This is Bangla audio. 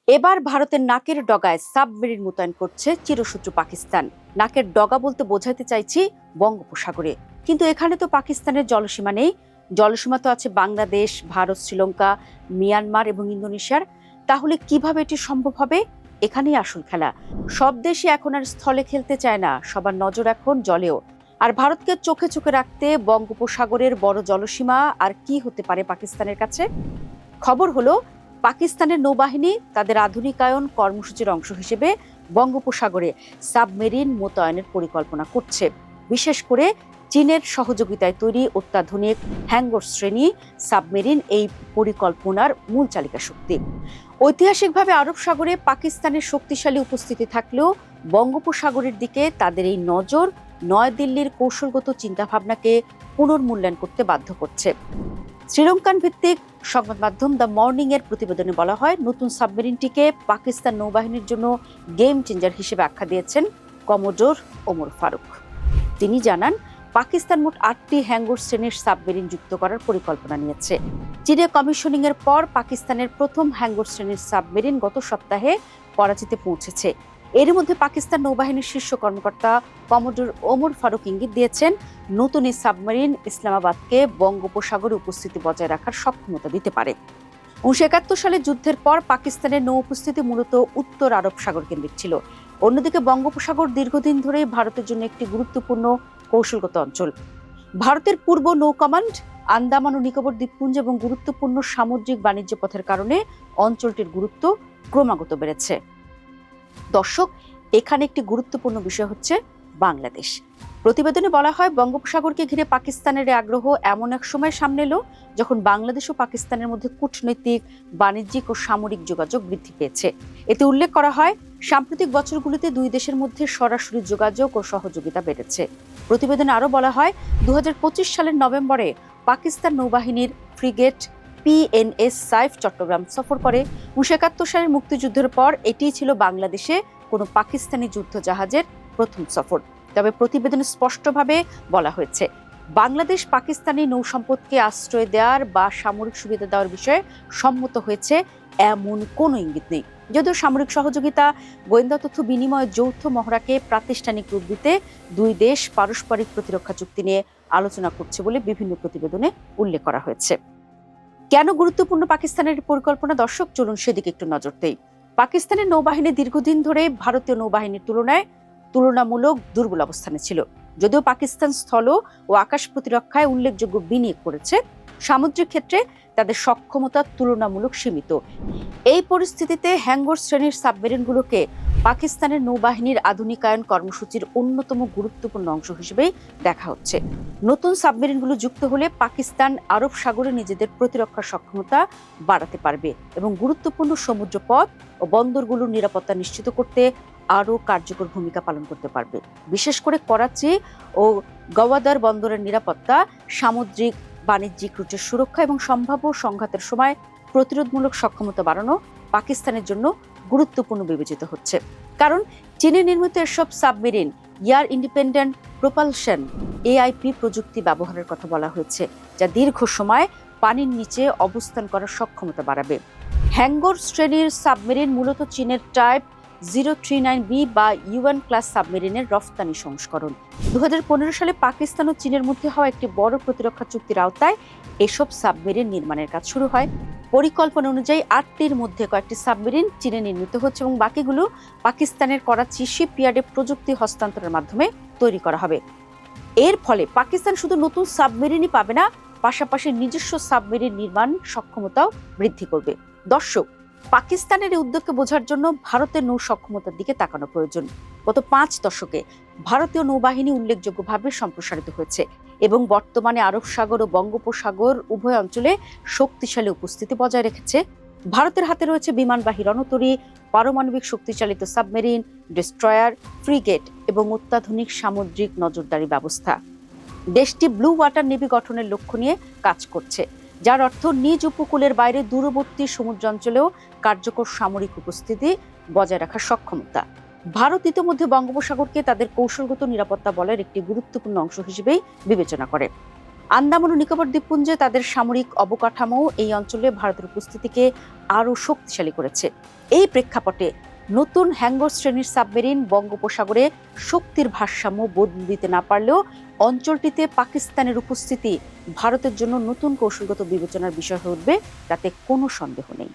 এবার ভারতের নাকের ডগায় সাবমেরিন মোতায়েন করছে চিরশত্রু পাকিস্তান। নাকের ডগা বলতে বোঝাতে চাইছি বঙ্গোপসাগরে, কিন্তু এখানে তো পাকিস্তানের জলসীমা নেই। জলসীমা তো আছে বাংলাদেশ, ভারত, শ্রীলঙ্কা, মিয়ানমার এবং ইন্দোনেশিয়ার। তাহলে কিভাবে এটি সম্ভব হবে? এখানেই আসল খেলা। সব দেশই এখন আর স্থলে খেলতে চায় না, সবার নজর এখন জলেও। আর ভারতকে চোখে চোখে রাখতে বঙ্গোপসাগরের বড় জলসীমা আর কি হতে পারে পাকিস্তানের কাছে। খবর হলো, পাকিস্তানের নৌবাহিনী তাদের আধুনিকায়ন কর্মসূচির অংশ হিসেবে বঙ্গোপসাগরে সাবমেরিন মোতায়েনের পরিকল্পনা করছে। বিশেষ করে চীনের সহযোগিতায় তৈরি অত্যাধুনিক হ্যাঙ্গর শ্রেণী সাবমেরিন এই পরিকল্পনার মূল চালিকা শক্তি। ঐতিহাসিকভাবে আরব সাগরে পাকিস্তানের শক্তিশালী উপস্থিতি থাকলেও বঙ্গোপসাগরের দিকে তাদের এই নজর নয়াদিল্লির কৌশলগত চিন্তাভাবনাকে পুনর্মূল্যায়ন করতে বাধ্য করছে। শ্রীলঙ্কান ভিত্তিক সংবাদ মাধ্যম দ্য মর্নিং এর প্রতিবেদনে বলা হয়, নতুন সাবমেরিনটিকে পাকিস্তান নৌবাহিনীর জন্য গেম চেঞ্জার হিসেবে আখ্যা দিয়েছেন কমোডোর ওমর ফারুক। তিনি জানান, পাকিস্তান মোট 8টি হ্যাঙ্গর শ্রেণীর সাবমেরিন যুক্ত করার পরিকল্পনা নিয়েছে। চীনে কমিশনিং এর পর পাকিস্তানের প্রথম হ্যাঙ্গর শ্রেণীর সাবমেরিন গত সপ্তাহে করাচিতে পৌঁছেছে। এর মধ্যে পাকিস্তান নৌবাহিনীর শীর্ষ কর্মকর্তা কমোডোর ওমর ফারুক ইঙ্গিত দিয়েছেন, নতুন এই সাবমেরিন ইসলামাবাদকে বঙ্গোপসাগরে উপস্থিতি বজায় রাখার সক্ষমতা দিতে পারে। 1971 সালে যুদ্ধের পর পাকিস্তানের নৌ উপস্থিতি মূলত উত্তর আরব সাগর কেন্দ্রিক ছিল। অন্যদিকে বঙ্গোপসাগর দীর্ঘদিন ধরেই ভারতের জন্য একটি গুরুত্বপূর্ণ কৌশলগত অঞ্চল। ভারতের পূর্ব নৌ কমান্ড, আন্দামান ও নিকোবর দ্বীপপুঞ্জ এবং গুরুত্বপূর্ণ সামুদ্রিক বাণিজ্য পথের কারণে অঞ্চলটির গুরুত্ব ক্রমাগত বেড়েছে। দর্শক, এখানে একটি গুরুত্বপূর্ণ বিষয় হচ্ছে বাংলাদেশ। প্রতিবেদনে বলা হয়, বঙ্গোপসাগরকে ঘিরে পাকিস্তানের আগ্রহ এমন এক সময় সামনে এলো যখন বাংলাদেশ ও পাকিস্তানের মধ্যে কূটনৈতিক, বাণিজ্যিক ও সামরিক যোগাযোগ বৃদ্ধি পেয়েছে। এতে উল্লেখ করা হয়, সাম্প্রতিক বছরগুলিতে দুই দেশের মধ্যে সরাসরি যোগাযোগ ও সহযোগিতা বেড়েছে। প্রতিবেদনে আরও বলা হয়, 2025 সালের নভেম্বরে পাকিস্তান নৌবাহিনীর ফ্রিগেট PNS সাইফ চট্টগ্রাম সফর করে। 1971 সালের মুক্তিযুদ্ধের পর এটিই ছিল বাংলাদেশে কোনো পাকিস্তানি যুদ্ধ জাহাজের প্রথম সফর। তবে প্রতিবেদনে স্পষ্টভাবে বলা হয়েছে, বাংলাদেশ পাকিস্তানি নৌ সম্পদকে আশ্রয় দেওয়ার বা সামরিক সুবিধা দেওয়ার বিষয়ে সম্মত হয়েছে এমন কোনো ইঙ্গিত নেই। যদিও সামরিক সহযোগিতা, গোয়েন্দা তথ্য বিনিময়, যৌথ মহড়াকে প্রাতিষ্ঠানিক রূপ দিতে দুই দেশ পারস্পরিক প্রতিরক্ষা চুক্তি নিয়ে আলোচনা করছে বলে বিভিন্ন প্রতিবেদনে উল্লেখ করা হয়েছে। কেন গুরুত্বপূর্ণ পাকিস্তানের পরিকল্পনা? দর্শক, চলুন সেদিকে একটু নজর দেই। পাকিস্তানের নৌবাহিনী দীর্ঘদিন ধরে ভারতীয় নৌবাহিনীর তুলনামূলক দুর্বল অবস্থানে ছিল। যদিও পাকিস্তান স্থল ও আকাশ প্রতিরক্ষায় উল্লেখযোগ্য বিনিয়োগ করেছে, সামুদ্রিক ক্ষেত্রে তাদের সক্ষমতা তুলনামূলক সীমিত। এই পরিস্থিতিতে হ্যাঙ্গর শ্রেণীর সাবমেরিনগুলোকে পাকিস্তানের নৌবাহিনীর আধুনিকায়ন কর্মসূচির অন্যতম গুরুত্বপূর্ণ অংশ হিসেবেই দেখা হচ্ছে। নতুন সাবমেরিনগুলো যুক্ত হলে পাকিস্তান আরব সাগরে নিজেদের প্রতিরক্ষা সক্ষমতা বাড়াতে পারবে এবং গুরুত্বপূর্ণ সমুদ্র পথ ও বন্দরগুলোর নিরাপত্তা নিশ্চিত করতে আরও কার্যকর ভূমিকা পালন করতে পারবে। বিশেষ করে করাচি ও গওয়াদার বন্দরের নিরাপত্তা, সামুদ্রিক বাণিজ্যিক রুটের সুরক্ষা এবং সম্ভাব্য সংঘাতের সময় প্রতিরোধমূলক সক্ষমতা বাড়ানো পাকিস্তানের জন্য গুরুত্বপূর্ণ বিবেচিত হচ্ছে। কারণ চীনে নির্মিত এসব submarine air independent propulsion AIP প্রযুক্তি ব্যবহারের কথা বলা হয়েছে, যা দীর্ঘ সময় পানির নিচে অবস্থান করার সক্ষমতা বাড়াবে। হ্যাঙ্গর শ্রেণীর সাবমেরিন মূলত চীনের টাইপ 039B বা UN ক্লাস সাবমেরিনের রফতানি সংস্করণ। 2015 সালে পাকিস্তান ও চীনের মধ্যে হওয়া একটি বড় প্রতিরক্ষা চুক্তির আওতায় এসব সাবমেরিন নির্মাণের কাজ শুরু হয়। পরিকল্পনা অনুযায়ী 8টির মধ্যে কয়েকটি সাবমেরিন চীনে নির্মিত হচ্ছে এবং বাকিগুলো পাকিস্তানের করাচি শিপইয়ার্ডে প্রযুক্তি হস্তান্তরের মাধ্যমে তৈরি করা হবে। এর ফলে পাকিস্তান শুধু নতুন সাবমেরিনই পাবে না, পাশাপাশি নিজস্ব সাবমেরিন নির্মাণ সক্ষমতাও বৃদ্ধি করবে। দর্শক, পাকিস্তানের এই উদ্যোগকে বোঝার জন্য ভারতের নৌ সক্ষমতার দিকে তাকানো প্রয়োজন। গত 5 দশকে ভারতীয় নৌবাহিনী উল্লেখযোগ্যভাবে সম্প্রসারিত হয়েছে এবং বর্তমানে আরব সাগর ও বঙ্গোপসাগর উভয় অঞ্চলে শক্তিশালী উপস্থিতি বজায় রেখেছে। ভারতের হাতে রয়েছে বিমানবাহী রণতরী, পারমাণবিক শক্তিচালিত সাবমেরিন, ডেস্ট্রয়ার, ফ্রিগেট এবং অত্যাধুনিক সামুদ্রিক নজরদারি ব্যবস্থা। দেশটি ব্লু ওয়াটার নেভি গঠনের লক্ষ্য নিয়ে কাজ করছে, যার অর্থ নিজ উপকূলের বাইরে দূরবর্তী সমুদ্রাঞ্চলেও কার্যকর সামরিক উপস্থিতি বজায় রাখার সক্ষমতা। ভারত ইতিমধ্যে বঙ্গোপসাগরকে তাদের কৌশলগত নিরাপত্তা বলের একটি গুরুত্বপূর্ণ অংশ হিসেবেই বিবেচনা করে। আন্দামান ও নিকোবর দ্বীপপুঞ্জে তাদের সামরিক অবকাঠামো এই অঞ্চলে ভারতের উপস্থিতিকে আরও শক্তিশালী করেছে। এই প্রেক্ষাপটে নতুন হ্যাঙ্গর শ্রেণীর সাবমেরিন বঙ্গোপসাগরে শক্তির ভারসাম্য বদলে দিতে না পারলেও অঞ্চলটিতে পাকিস্তানের উপস্থিতি ভারতের জন্য নতুন কৌশলগত বিবেচনার বিষয় হয়ে উঠবে, তাতে কোনো সন্দেহ নেই।